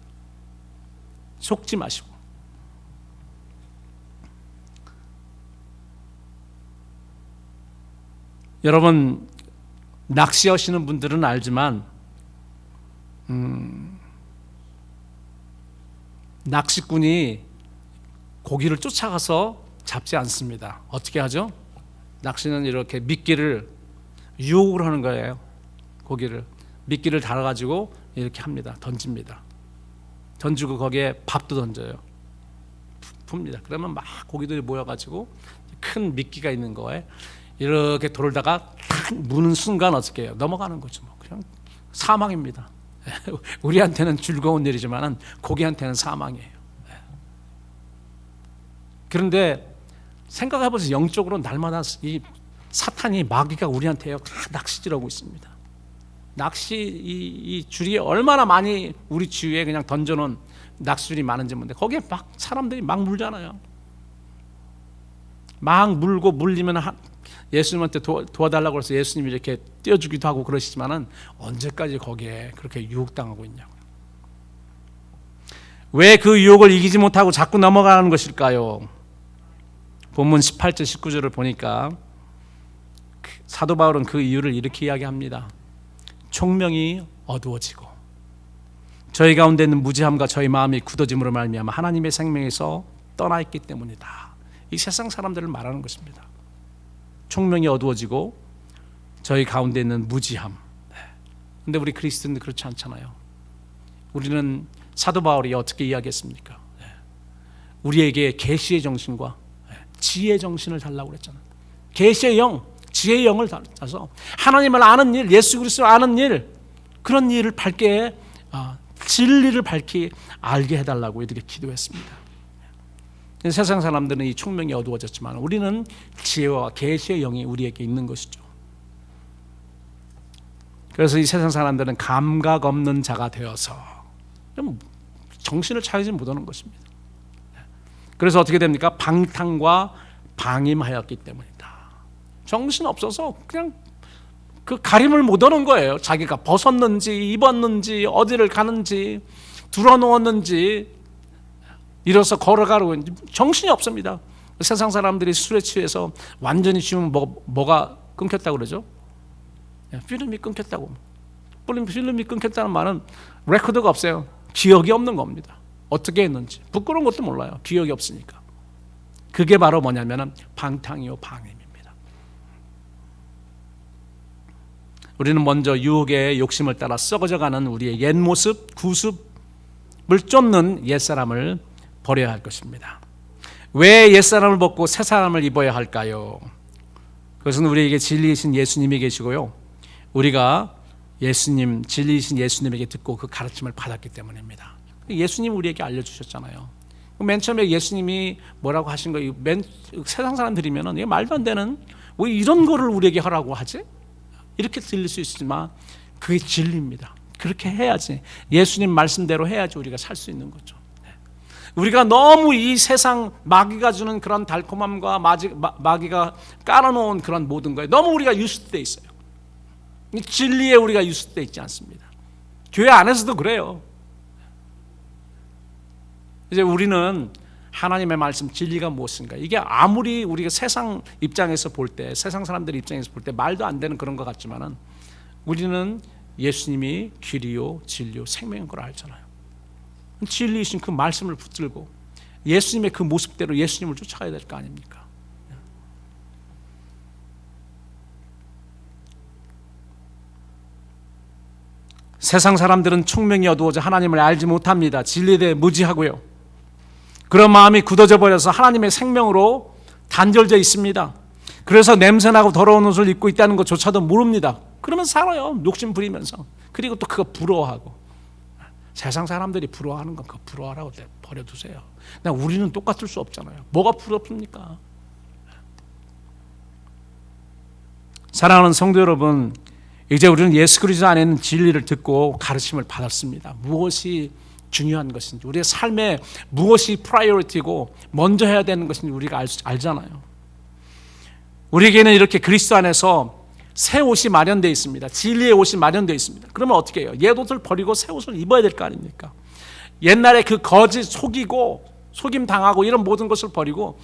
속지 마시고. 여러분 낚시하시는 분들은 알지만 낚시꾼이 고기를 쫓아가서 잡지 않습니다. 어떻게 하죠? 낚시는 이렇게 미끼를 유혹을 하는 거예요. 고기를 미끼를 달아가지고 이렇게 합니다. 던집니다. 던지고 거기에 밥도 던져요. 풉니다. 그러면 막 고기들이 모여가지고 큰 미끼가 있는 거에 이렇게 돌다가 탁 무는 순간 어떻게 해요? 넘어가는 거죠. 그냥 사망입니다. 우리한테는 즐거운 일이지만 고기한테는 사망이에요. 그런데 생각해보세요. 영적으로 날마다 이 사탄이 마귀가 우리한테요 다 낚시질하고 있습니다. 낚시 이 줄이 얼마나 많이 우리 주위에 그냥 던져놓은 낚시줄이 많은지 모르는데 거기에 막 사람들이 막 물잖아요. 막 물고 물리면 예수님한테 도와달라고 해서 예수님이 이렇게 띄워주기도 하고 그러시지만은 언제까지 거기에 그렇게 유혹당하고 있냐고요. 왜 그 유혹을 이기지 못하고 자꾸 넘어가는 것일까요? 본문 18절 19절을 보니까 사도 바울은 그 이유를 이렇게 이야기합니다. 총명이 어두워지고 저희 가운데 있는 무지함과 저희 마음이 굳어짐으로 말미암아 하나님의 생명에서 떠나 있기 때문이다. 이 세상 사람들을 말하는 것입니다. 총명이 어두워지고 저희 가운데 있는 무지함. 그런데 우리 그리스도인들 그렇지 않잖아요. 우리는 사도 바울이 어떻게 이야기했습니까? 우리에게 계시의 정신과 지혜의 정신을 달라고 그랬잖아요. 계시의 영, 지혜의 영을 달아서 하나님을 아는 일, 예수 그리스도를 아는 일, 그런 일을 밝게 진리를 밝히 알게 해달라고 이렇게 기도했습니다. 세상 사람들은 이 총명이 어두워졌지만 우리는 지혜와 계시의 영이 우리에게 있는 것이죠. 그래서 이 세상 사람들은 감각 없는 자가 되어서 좀 정신을 차리지 못하는 것입니다. 그래서 어떻게 됩니까? 방탕과 방임하였기 때문이다. 정신 없어서 그냥 그 가림을 못 하는 거예요. 자기가 벗었는지 입었는지 어디를 가는지 들어놓았는지 일어서 걸어가려고 했는지 정신이 없습니다. 세상 사람들이 술에 취해서 완전히 취하면 뭐가 끊겼다고 그러죠? 필름이 끊겼다고. 필름이 끊겼다는 말은 레코드가 없어요. 기억이 없는 겁니다. 어떻게 했는지 부끄러운 것도 몰라요. 기억이 없으니까. 그게 바로 뭐냐면 방탕이요 방임입니다. 우리는 먼저 유혹의 욕심을 따라 썩어져가는 우리의 옛 모습, 구습을 쫓는 옛사람을 버려야 할 것입니다. 왜 옛사람을 벗고 새사람을 입어야 할까요? 그것은 우리에게 진리이신 예수님이 계시고요, 우리가 예수님, 진리이신 예수님에게 듣고 그 가르침을 받았기 때문입니다. 예수님 우리에게 알려주셨잖아요. 맨 처음에 예수님이 뭐라고 하신 거예요? 세상 사람들이면은 이게 말도 안 되는, 왜 이런 거를 우리에게 하라고 하지? 이렇게 들릴 수 있지만 그게 진리입니다. 그렇게 해야지, 예수님 말씀대로 해야지 우리가 살 수 있는 거죠. 우리가 너무 이 세상 마귀가 주는 그런 달콤함과 마귀가 깔아놓은 그런 모든 거에 너무 우리가 유습되어 있어요. 진리에 우리가 유습되어 있지 않습니다. 교회 안에서도 그래요. 이제 우리는 하나님의 말씀, 진리가 무엇인가, 이게 아무리 우리가 세상 입장에서 볼 때, 세상 사람들 입장에서 볼 때 말도 안 되는 그런 것 같지만은 우리는 예수님이 길이요 진리요 생명인 걸 알잖아요. 진리이신 그 말씀을 붙들고 예수님의 그 모습대로 예수님을 쫓아가야 될 거 아닙니까? 세상 사람들은 총명이 어두워져 하나님을 알지 못합니다. 진리에 대해 무지하고요, 그런 마음이 굳어져 버려서 하나님의 생명으로 단절되어 있습니다. 그래서 냄새나고 더러운 옷을 입고 있다는 것조차도 모릅니다. 그러면 살아요, 욕심 부리면서. 그리고 또 그거 부러워하고. 세상 사람들이 부러워하는 건 그거 부러워하라고 버려두세요. 우리는 똑같을 수 없잖아요. 뭐가 부럽습니까? 사랑하는 성도 여러분, 이제 우리는 예수 그리스도 안에 있는 진리를 듣고 가르침을 받았습니다. 무엇이 중요한 것인지, 우리의 삶에 무엇이 프라이어리티고 먼저 해야 되는 것인지 우리가 알잖아요. 우리에게는 이렇게 그리스도 안에서 새 옷이 마련되어 있습니다. 진리의 옷이 마련되어 있습니다. 그러면 어떻게 해요? 옛 옷을 버리고 새 옷을 입어야 될 거 아닙니까? 옛날에 그 거짓, 속이고 속임 당하고 이런 모든 것을 버리고,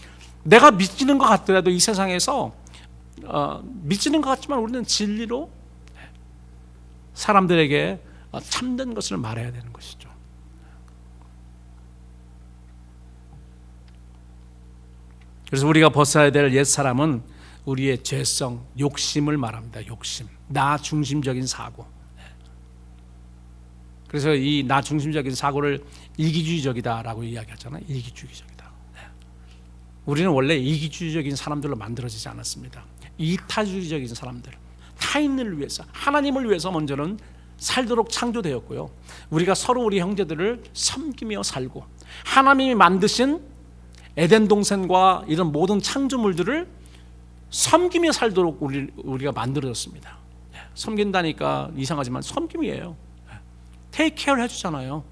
내가 믿지는 것 같더라도 이 세상에서 믿지는 것 같지만 우리는 진리로 사람들에게 참된 것을 말해야 되는 것이죠. 그래서 우리가 벗어야 될 옛사람은 우리의 죄성, 욕심을 말합니다. 욕심, 나 중심적인 사고. 그래서 이 나 중심적인 사고를 이기주의적이다라고 이야기하잖아요. 이기주의적이다. 우리는 원래 이기주의적인 사람들로 만들어지지 않았습니다. 이타주의적인 사람들, 타인을 위해서, 하나님을 위해서 먼저는 살도록 창조되었고요, 우리가 서로 우리 형제들을 섬기며 살고, 하나님이 만드신 에덴 동산과 이런 모든 창조물들을 섬기며 살도록 우리가 만들어졌습니다. 섬긴다니까 이상하지만 섬김이에요. 테이크 케어를 해주잖아요.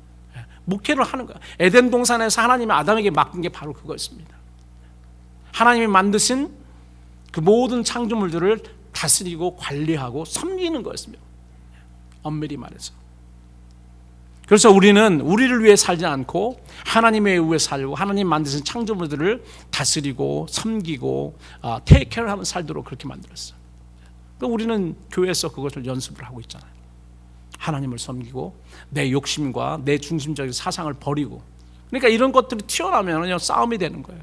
목회를 하는 거야. 에덴 동산에서 하나님이 아담에게 맡긴 게 바로 그거였습니다. 하나님이 만드신 그 모든 창조물들을 다스리고 관리하고 섬기는 거였습니다. 엄밀히 말해서. 그래서 우리는 우리를 위해 살지 않고 하나님의 위해 살고, 하나님 만드신 창조물들을 다스리고 섬기고 테이크케어를 하면 살도록 그렇게 만들었어요. 그러니까 우리는 교회에서 그것을 연습을 하고 있잖아요. 하나님을 섬기고 내 욕심과 내 중심적인 사상을 버리고. 그러니까 이런 것들이 튀어나오면 싸움이 되는 거예요.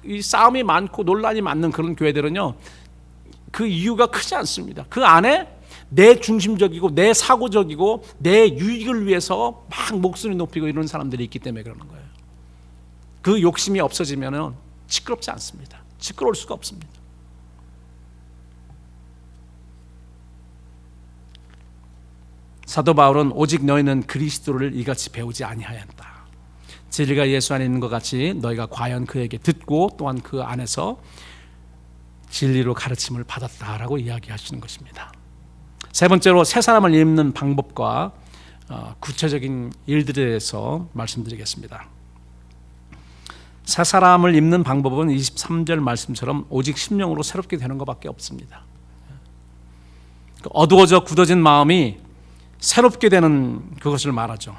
이 싸움이 많고 논란이 많은 그런 교회들은요, 그 이유가 크지 않습니다. 그 안에 내 중심적이고 내 사고적이고 내 유익을 위해서 막 목소리 높이고 이런 사람들이 있기 때문에 그러는 거예요. 그 욕심이 없어지면 시끄럽지 않습니다. 시끄러울 수가 없습니다. 사도 바울은 오직 너희는 그리스도를 이같이 배우지 아니하였다. 진리가 예수 안에 있는 것 같이 너희가 과연 그에게 듣고 또한 그 안에서 진리로 가르침을 받았다라고 이야기하시는 것입니다. 세 번째로 새 사람을 입는 방법과 구체적인 일들에 대해서 말씀드리겠습니다. 새 사람을 입는 방법은 23절 말씀처럼 오직 심령으로 새롭게 되는 것밖에 없습니다. 어두워져 굳어진 마음이 새롭게 되는 그것을 말하죠.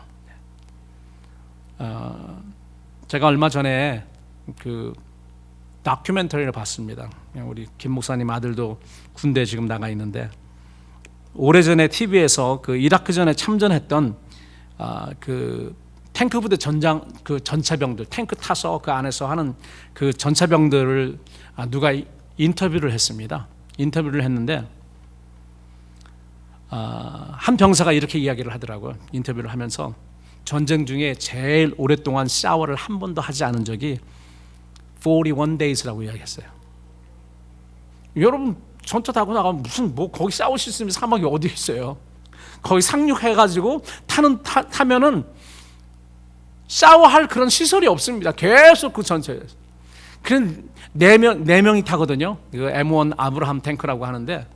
제가 얼마 전에 그 다큐멘터리를 봤습니다. 우리 김 목사님 아들도 군대 지금 나가 있는데, 오래전에 TV에서 그 이라크전에 참전했던 그 탱크 부대 그 전차병들, 탱크 타서 그 안에서 하는 그 전차병들을 누가 인터뷰를 했습니다. 인터뷰를 했는데 한 병사가 이렇게 이야기를 하더라고요. 인터뷰를 하면서 전쟁 중에 제일 오랫동안 샤워를 한 번도 하지 않은 적이 41 days라고 이야기했어요. 여러분 전차 타고 나가면 무슨 거기 샤워실 있으면 사막이 어디 있어요? 거기 상륙해가지고 타면은 샤워할 그런 시설이 없습니다. 계속 그 전체에서. 그런 네 명이 타거든요. 그 M1 아브라함 탱크라고 하는데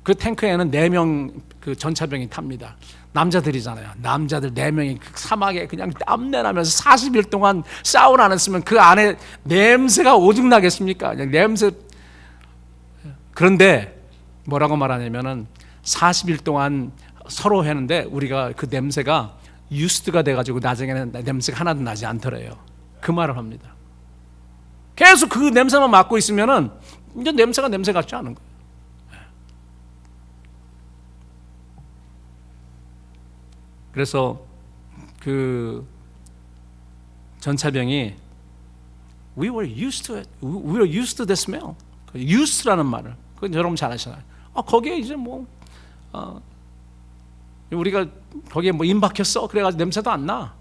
그 탱크에는 4명 그 전차병이 탑니다. 남자들이잖아요. 남자들 4명이 그 사막에 그냥 땀내 나면서 40일 동안 샤워를 안 했으면 그 안에 냄새가 오죽 나겠습니까? 그냥 냄새. 그런데 뭐라고 말하냐면은 40일 동안 서로 했는데 우리가 그 냄새가 유스트가 돼가지고 나중에는 냄새가 하나도 나지 않더래요. 그 말을 합니다. 계속 그 냄새만 맡고 있으면은 이제 냄새가 냄새 같지 않은 거예요. 그래서 그 전차병이 We were used to it. We were used to the smell. used라는 말을 그건 여러분 잘 아시잖아요. 거기에 이제 뭐 우리가 거기에 뭐 임박했어 그래가지고 냄새도 안 나.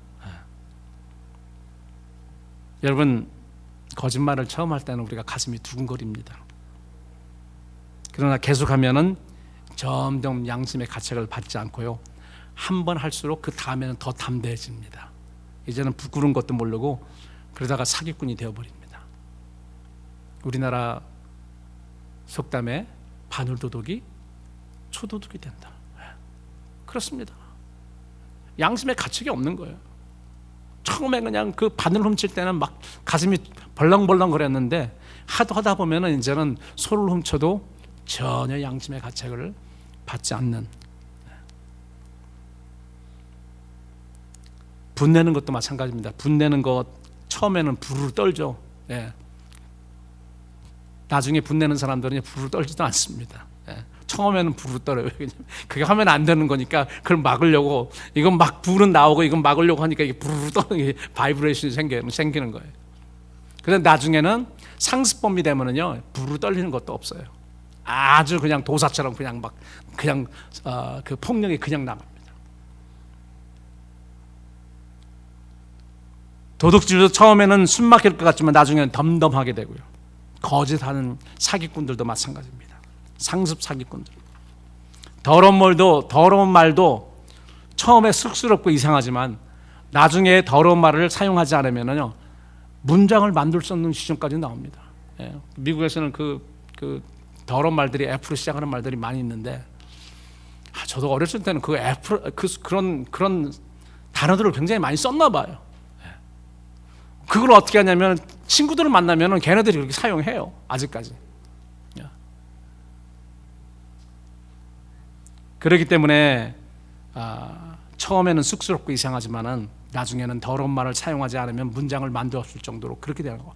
여러분 거짓말을 처음 할 때는 우리가 가슴이 두근거립니다. 그러나 계속하면은 점점 양심의 가책을 받지 않고요. 한 번 할수록 그 다음에는 더 담대해집니다. 이제는 부끄러운 것도 모르고 그러다가 사기꾼이 되어버립니다. 우리나라 속담에 바늘도둑이 초도둑이 된다. 그렇습니다. 양심의 가책이 없는 거예요. 처음에 그냥 그 바늘 훔칠 때는 막 가슴이 벌렁벌렁 거렸는데 하다 보면은 이제는 소를 훔쳐도 전혀 양심의 가책을 받지 않는. 분내는 것도 마찬가지입니다. 분내는 것 처음에는 부르르 떨죠. 예. 나중에 분내는 사람들은 부르르 떨지도 않습니다. 예. 처음에는 부르르 떨어요. 그게 하면 안 되는 거니까 그걸 막으려고 이건 막 불은 나오고 이건 막으려고 하니까 이게 부르르 떠는 바이브레이션이 생기는 거예요. 그런데 나중에는 상습범이 되면은요 부르르 떨리는 것도 없어요. 아주 그냥 도사처럼 그냥 막 그냥 그 폭력이 그냥 나갑니다. 도둑질도 처음에는 숨막힐 것 같지만 나중에는 덤덤하게 되고요. 거짓하는 사기꾼들도 마찬가지입니다. 상습 사기꾼들. 더러운 말도 처음에 쑥스럽고 이상하지만 나중에 더러운 말을 사용하지 않으면요 문장을 만들 수 없는 시점까지 나옵니다. 예. 미국에서는 그 더러운 말들이 F로 시작하는 말들이 많이 있는데 저도 어렸을 때는 그런 단어들을 굉장히 많이 썼나 봐요. 그걸 어떻게 하냐면 친구들을 만나면 걔네들이 그렇게 사용해요. 아직까지. 그렇기 때문에 처음에는 쑥스럽고 이상하지만은 나중에는 더러운 말을 사용하지 않으면 문장을 만들었을 정도로 그렇게 되는 거.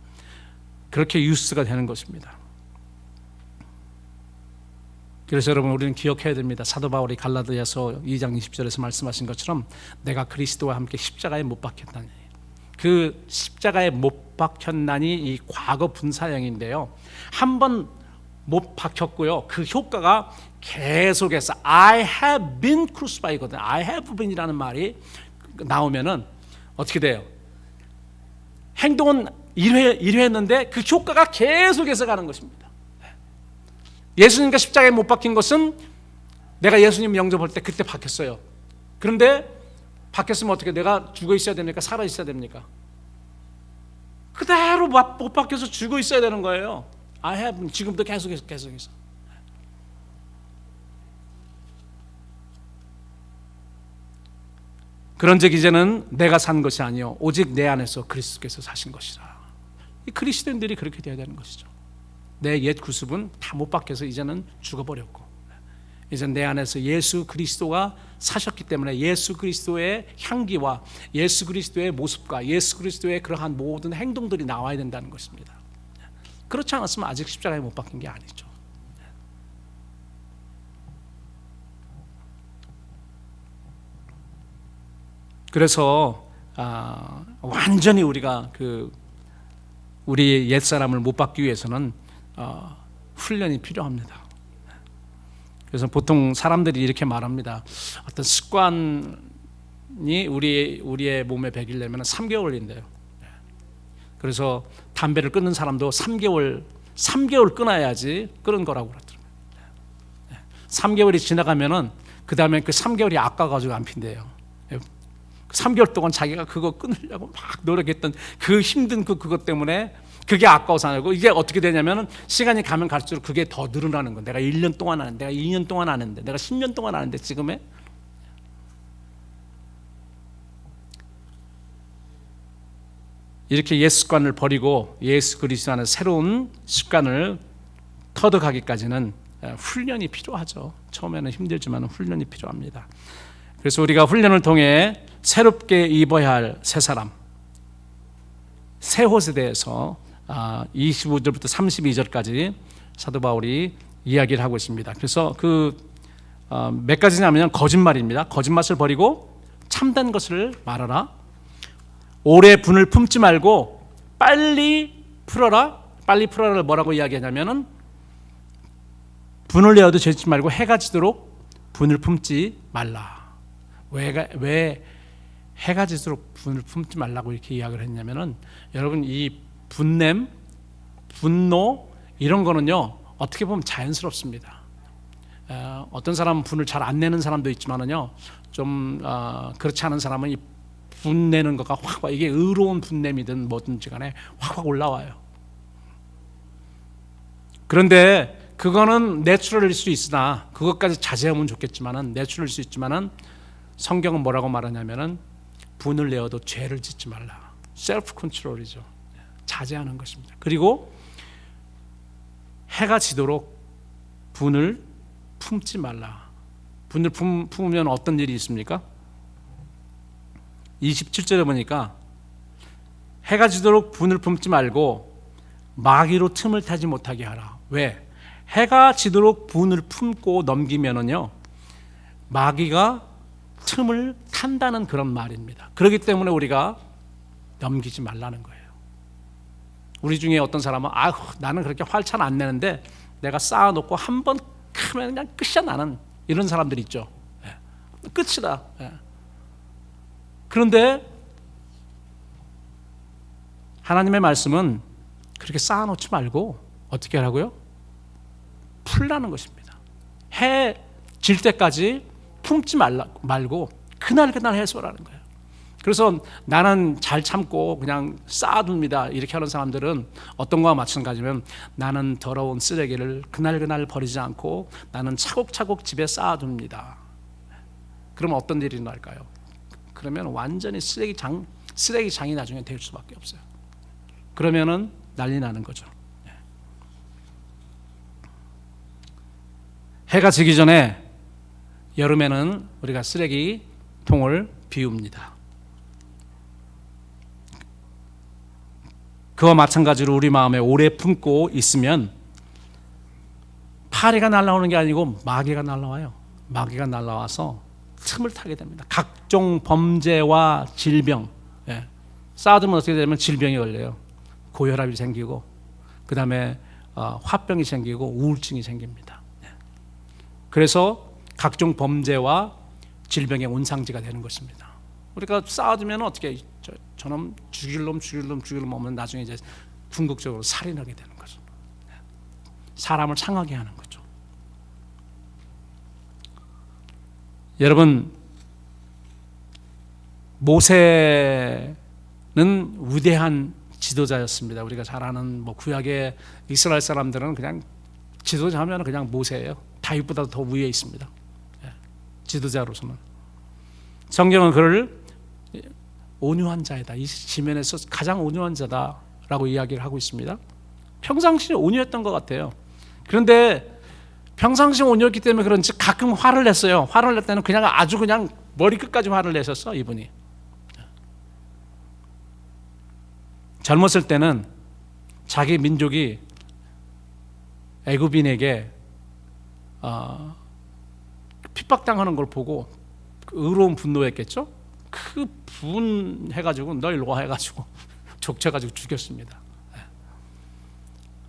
그렇게 유스가 되는 것입니다. 그래서 여러분 우리는 기억해야 됩니다. 사도 바울이 갈라디아서 2장 20절에서 말씀하신 것처럼 내가 그리스도와 함께 십자가에 못 박혔다니. 그 십자가에 못 박혔나니 이 과거 분사형인데요. 한 번 못 박혔고요. 그 효과가 계속해서 I have been crucified거든요. I have been이라는 말이 나오면은 어떻게 돼요? 행동은 1회 했는데 그 효과가 계속해서 가는 것입니다. 예수님과 십자가에 못 박힌 것은 내가 예수님 영접할 때 그때 박혔어요. 그런데 박혔으면 어떻게 내가 죽어 있어야 됩니까? 살아 있어야 됩니까? 그대로 못 박혀서 죽어 있어야 되는 거예요. I have 지금도 계속해서. 그런즉 이제는 내가 산 것이 아니요 오직 내 안에서 그리스도께서 사신 것이라. 이 그리스도인들이 그렇게 되어야 되는 것이죠. 내 옛 구습은 다 못 박혀서 이제는 죽어버렸고 이제 내 안에서 예수 그리스도가 사셨기 때문에 예수 그리스도의 향기와 예수 그리스도의 모습과 예수 그리스도의 그러한 모든 행동들이 나와야 된다는 것입니다. 그렇지 않았으면 아직 십자가에 못 박힌 게 아니죠. 그래서 완전히 우리가 우리 옛사람을 못 박기 위해서는 훈련이 필요합니다. 그래서 보통 사람들이 이렇게 말합니다. 어떤 습관이 우리의 몸에 배기려면 3개월 걸린대요. 그래서 담배를 끊는 사람도 3개월 끊어야지 끊은 거라고 그러더라고요. 3개월이 지나가면은 그 다음에 그 3개월이 아까워가지고 안 핀대요. 3개월 동안 자기가 그거 끊으려고 막 노력했던 그 힘든 그것 때문에 그게 아까워서 안 하고, 이게 어떻게 되냐면은 시간이 가면 갈수록 그게 더 늘어나는 거야. 내가 1년 동안 하는데, 내가 2년 동안 하는데, 내가 10년 동안 하는데, 지금에 이렇게 옛 습관을 버리고 예수 그리스도 안에 새로운 습관을 터득하기까지는 훈련이 필요하죠. 처음에는 힘들지만 훈련이 필요합니다. 그래서 우리가 훈련을 통해 새롭게 입어야 할 새 사람, 새 옷에 대해서 25절부터 32절까지 사도 바울이 이야기를 하고 있습니다. 그래서 몇 가지냐면 거짓말입니다. 거짓말을 버리고 참된 것을 말하라. 오래 분을 품지 말고 빨리 풀어라. 빨리 풀어라를 뭐라고 이야기하냐면은 분을 내어도 죄짓지 말고 해가 지도록 분을 품지 말라. 왜 해가 지도록 분을 품지 말라고 이렇게 이야기를 했냐면은, 여러분, 이 분냄, 분노 이런 거는요 어떻게 보면 자연스럽습니다. 어떤 사람은 분을 잘 안 내는 사람도 있지만은요, 좀 그렇지 않은 사람은 이 분내는 거가 확, 이게 의로운 분냄이든 뭐든지 간에 확 올라와요. 그런데 그거는 내추럴일 수 있으나, 그것까지 자제하면 좋겠지만은, 내추럴일 수 있지만은 성경은 뭐라고 말하냐면은 분을 내어도 죄를 짓지 말라. 셀프 컨트롤이죠. 자제하는 것입니다. 그리고 해가 지도록 분을 품지 말라. 분을 품으면 어떤 일이 있습니까? 27절에 보니까 해가 지도록 분을 품지 말고 마귀로 틈을 타지 못하게 하라. 왜? 해가 지도록 분을 품고 넘기면은요 마귀가 틈을 탄다는 그런 말입니다. 그렇기 때문에 우리가 넘기지 말라는 거예요. 우리 중에 어떤 사람은 나는 그렇게 활차는 안 내는데 내가 쌓아놓고 한 번 크면 그냥 끝이야 나는, 이런 사람들이 있죠. 끝이다. 그런데 하나님의 말씀은 그렇게 쌓아놓지 말고 어떻게 하라고요? 풀라는 것입니다. 해 질 때까지 품지 말고 그날 해소하라는 거예요. 그래서 나는 잘 참고 그냥 쌓아둡니다 이렇게 하는 사람들은 어떤 거와 마찬가지면, 나는 더러운 쓰레기를 그날 버리지 않고 나는 차곡차곡 집에 쌓아둡니다. 그러면 어떤 일이 날까요? 그러면 완전히 쓰레기장이 나중에 될 수밖에 없어요. 그러면은 난리 나는 거죠. 해가 지기 전에 여름에는 우리가 쓰레기통을 비웁니다. 그와 마찬가지로 우리 마음에 오래 품고 있으면 파리가 날아오는 게 아니고 마귀가 날아와요. 마귀가 날아와서 틈을 타게 됩니다. 각종 범죄와 질병, 쌓아두면 어떻게 되면 질병이 걸려요. 고혈압이 생기고, 그 다음에 화병이 생기고 우울증이 생깁니다. 그래서 각종 범죄와 질병의 온상지가 되는 것입니다. 우리가 쌓아두면 어떻게, 저놈 죽일 놈 오면 나중에 이제 궁극적으로 살인하게 되는 거죠. 사람을 상하게 하는 거죠. 여러분, 모세는 위대한 지도자였습니다. 우리가 잘 아는 구약의 이스라엘 사람들은 그냥 지도자하면 그냥 모세예요. 다윗보다 더 위에 있습니다. 지도자로서는. 성경은 그를 온유한 자이다, 이 지면에서 가장 온유한 자다라고 이야기를 하고 있습니다. 평상시에 온유했던 것 같아요. 그런데 평상시에 온유했기 때문에 그런지 가끔 화를 냈어요. 화를 낼 때는 그냥 아주 그냥 머리끝까지 화를 내셨어, 이분이. 젊었을 때는 자기 민족이 애굽인에게 핍박당하는 걸 보고 의로운 분노했겠죠. 그 분해가지고 너 일로 와 해가지고 족쳐가지고 죽였습니다.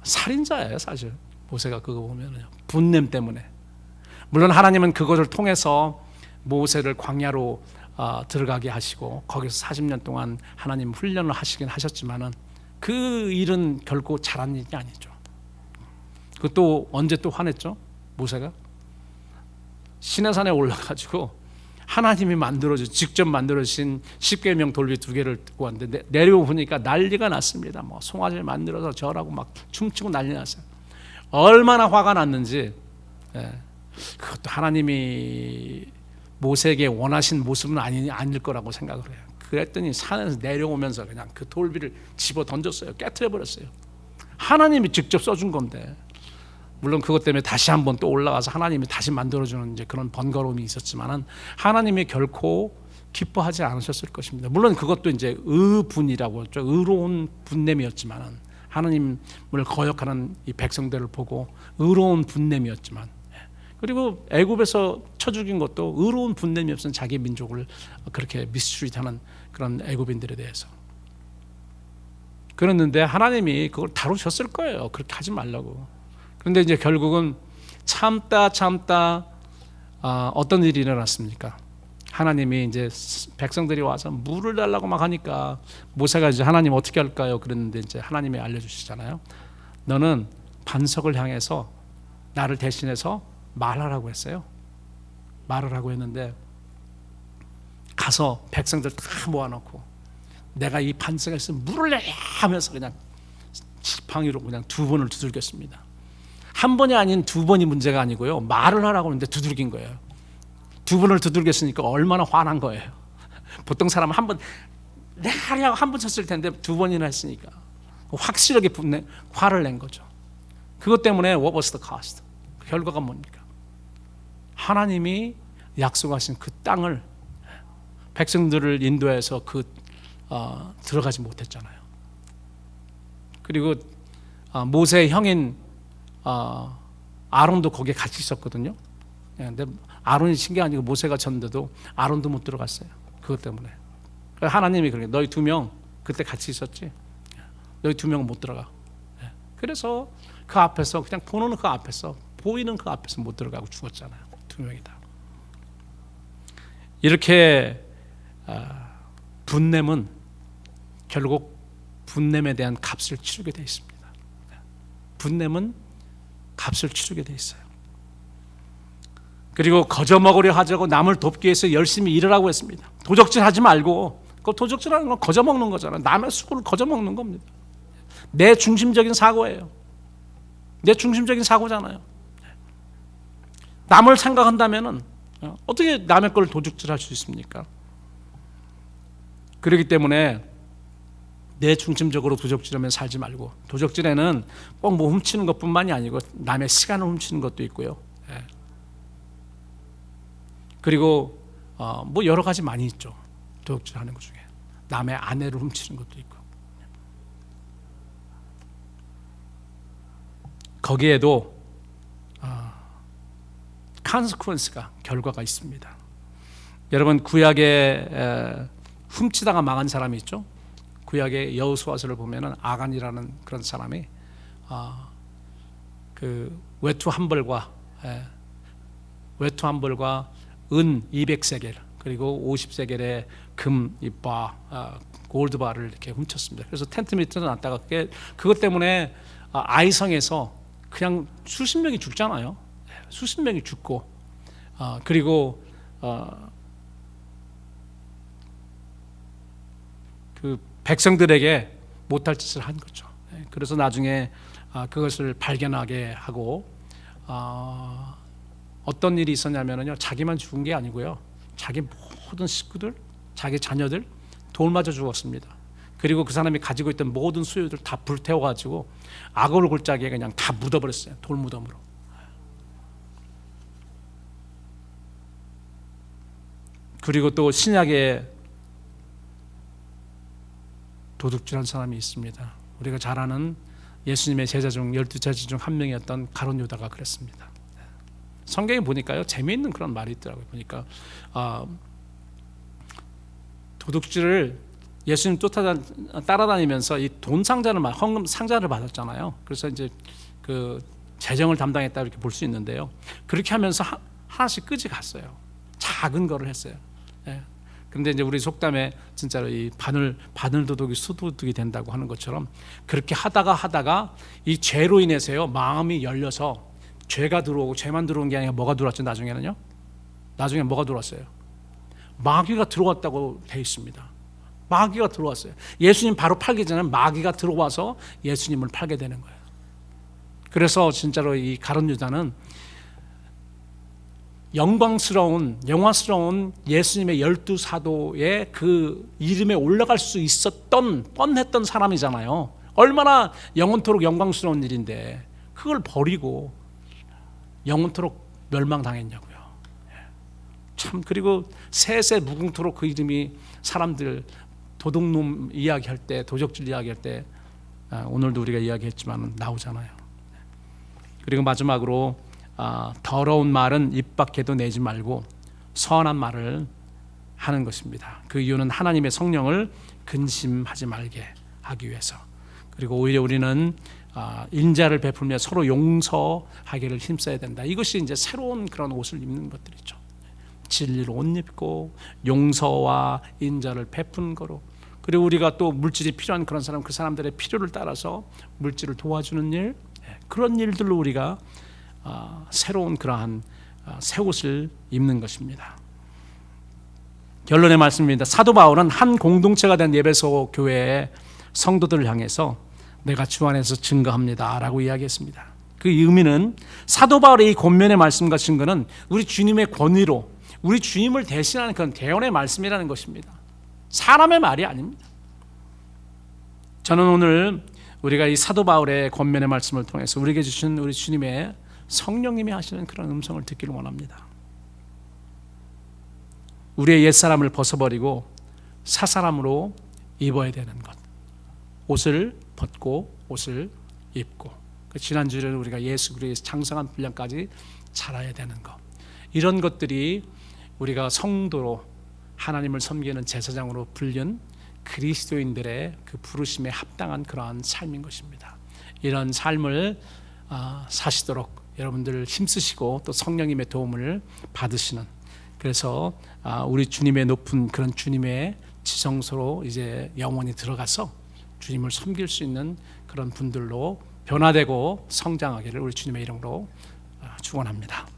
살인자예요 사실. 모세가 그거 보면요, 분냄 때문에. 물론 하나님은 그것을 통해서 모세를 광야로 들어가게 하시고 거기서 40년 동안 하나님 훈련을 하시긴 하셨지만은 그 일은 결코 잘한 일이 아니죠. 그것도 언제 또 화냈죠? 모세가 시내산에 올라가지고 하나님이 직접 만들어주신 십계명 돌비 2개를 듣고 왔는데 내려오니까 난리가 났습니다. 뭐 송아지를 만들어서 절하고 막 춤추고 난리 났어요. 얼마나 화가 났는지. 그것도 하나님이 모세에게 원하신 모습은 아닐 거라고 생각을 해요. 그랬더니 산에서 내려오면서 그냥 그 돌비를 집어 던졌어요. 깨트려 버렸어요. 하나님이 직접 써준 건데. 물론 그것 때문에 다시 한번 또 올라가서 하나님이 다시 만들어주는 이제 그런 번거로움이 있었지만은 하나님이 결코 기뻐하지 않으셨을 것입니다. 물론 그것도 이제 의분이라고 했죠. 의로운 분냄이었지만은 하나님을 거역하는 이 백성들을 보고 의로운 분냄이었지만, 그리고 애굽에서 쳐 죽인 것도 의로운 분냄이 없은 자기 민족을 그렇게 미스트리트하는 그런 애굽인들에 대해서 그랬는데 하나님이 그걸 다루셨을 거예요. 그렇게 하지 말라고. 그런데 이제 결국은 참다 어떤 일이 일어났습니까? 하나님이 이제 백성들이 와서 물을 달라고 막 하니까 모세가 이제 하나님 어떻게 할까요? 그랬는데 이제 하나님이 알려주시잖아요. 너는 반석을 향해서 나를 대신해서 말하라고 했어요. 말을 하고 했는데 가서 백성들 다 모아놓고 내가 이 반석에서 물을 내야 하면서 그냥 지팡이로 그냥 2번을 두들겼습니다. 한 번이 아닌 2번이 문제가 아니고요. 말을 하라고 하는데 두들긴 거예요. 2번을 두들겼으니까 얼마나 화난 거예요. 보통 사람은 한 번 내가 하려고 한 번 쳤을 텐데 2번이나 했으니까 확실하게 화를 낸 거죠. 그것 때문에 what was the cost? 그 결과가 뭡니까? 하나님이 약속하신 그 땅을 백성들을 인도해서 들어가지 못했잖아요. 그리고 모세의 형인 아론도 거기에 같이 있었거든요. 근데 아론이 친 게 아니고 모세가 쳤는데도 아론도 못 들어갔어요. 그것 때문에. 하나님이 그러게 너희 2명 그때 같이 있었지. 너희 2명은 못 들어가. 그래서 그 앞에서 그냥 보는 그 앞에서 보이는 그 앞에서 못 들어가고 죽었잖아요. 2명이 다. 이렇게 분냄은 결국 분냄에 대한 값을 치르게 되어 있습니다. 분냄은 값을 치르게 되어 있어요. 그리고 거저먹으려 하자고 남을 돕기 위해서 열심히 일하라고 했습니다. 도적질하지 말고. 그 도적질하는 건 거저먹는 거잖아요. 남의 수고를 거저먹는 겁니다. 내 중심적인 사고예요. 내 중심적인 사고잖아요. 남을 생각한다면은 어떻게 남의 걸 도둑질할 수 있습니까? 그렇기 때문에 내 중심적으로 도적질하면 살지 말고, 도적질에는 꼭 뭐 훔치는 것뿐만이 아니고 남의 시간을 훔치는 것도 있고요. 그리고 뭐 여러 가지 많이 있죠. 도적질하는 것 중에 남의 아내를 훔치는 것도 있고, 거기에도 consequence가 결과가 있습니다. 여러분 구약에 훔치다가 망한 사람이 있죠. 구약의 여호수아서를 보면은 아간이라는 그런 사람이 그 외투 한 벌과 은 200세겔 그리고 50세겔의 금 이바 골드바를 이렇게 훔쳤습니다. 그래서 텐트 밑에 놨다가 그것 때문에 아이성에서 그냥 수십 명이 죽잖아요. 수십 명이 죽고 그리고 그 백성들에게 못할 짓을 한 거죠. 그래서 나중에 그것을 발견하게 하고 어떤 일이 있었냐면요, 자기만 죽은 게 아니고요, 자기 모든 식구들, 자기 자녀들 돌 맞아 죽었습니다. 그리고 그 사람이 가지고 있던 모든 소유들 다 불태워가지고 악어를 골짜기에 그냥 다 묻어버렸어요. 돌무덤으로. 그리고 또 신약에 도둑질한 사람이 있습니다. 우리가 잘 아는 예수님의 제자 중 12제자 중 한 명이었던 가룟 유다가 그랬습니다. 성경에 보니까요, 재미있는 그런 말이 있더라고요. 보니까 도둑질을 예수님 따라다니면서 이 돈 상자를 헌금 상자를 받았잖아요. 그래서 이제 그 재정을 담당했다 이렇게 볼 수 있는데요. 그렇게 하면서 하나씩 끄지 갔어요. 작은 거를 했어요. 그런데 이제 우리 속담에 진짜로 이 바늘 도둑이 수도둑이 된다고 하는 것처럼 그렇게 하다가 이 죄로 인해서요, 마음이 열려서 죄가 들어오고, 죄만 들어온 게 아니라 뭐가 들어왔죠? 나중에 뭐가 들어왔어요? 마귀가 들어왔다고 되어 있습니다. 마귀가 들어왔어요. 예수님 바로 팔기 전에 마귀가 들어와서 예수님을 팔게 되는 거예요. 그래서 진짜로 이 가룟 유다는 영광스러운 예수님의 12사도의 그 이름에 올라갈 수 있었던 뻔했던 사람이잖아요. 얼마나 영원토록 영광스러운 일인데 그걸 버리고 영원토록 멸망당했냐고요. 참, 그리고 세세 무궁토록 그 이름이 사람들 도둑놈 이야기할 때, 도적질 이야기할 때, 오늘도 우리가 이야기했지만 나오잖아요. 그리고 마지막으로 더러운 말은 입 밖에도 내지 말고 선한 말을 하는 것입니다. 그 이유는 하나님의 성령을 근심하지 말게 하기 위해서. 그리고 오히려 우리는 인자를 베풀며 서로 용서하기를 힘써야 된다. 이것이 이제 새로운 그런 옷을 입는 것들이죠. 진리로 옷 입고 용서와 인자를 베푸는 거로. 그리고 우리가 또 물질이 필요한 그런 사람, 그 사람들의 필요를 따라서 물질을 도와주는 일, 그런 일들로 우리가 새로운 그러한 새 옷을 입는 것입니다. 결론의 말씀입니다. 사도 바울은 한 공동체가 된 에베소 교회의 성도들을 향해서 내가 주 안에서 증거합니다 라고 이야기했습니다. 그 의미는 사도 바울의 이 권면의 말씀과 증거는 우리 주님의 권위로 우리 주님을 대신하는 그런 대언의 말씀이라는 것입니다. 사람의 말이 아닙니다. 저는 오늘 우리가 이 사도 바울의 권면의 말씀을 통해서 우리에게 주신 우리 주님의 성령님이 하시는 그런 음성을 듣기를 원합니다. 우리의 옛사람을 벗어버리고 사사람으로 입어야 되는 것. 옷을 벗고 옷을 입고, 지난주에는 우리가 예수 그리스도의 장성한 분량까지 자라야 되는 것. 이런 것들이 우리가 성도로 하나님을 섬기는 제사장으로 불린 그리스도인들의 그 부르심에 합당한 그러한 삶인 것입니다. 이런 삶을 사시도록 여러분들 힘쓰시고 또 성령님의 도움을 받으시는, 그래서 우리 주님의 높은 그런 주님의 지성소로 이제 영원히 들어가서 주님을 섬길 수 있는 그런 분들로 변화되고 성장하기를 우리 주님의 이름으로 축원합니다.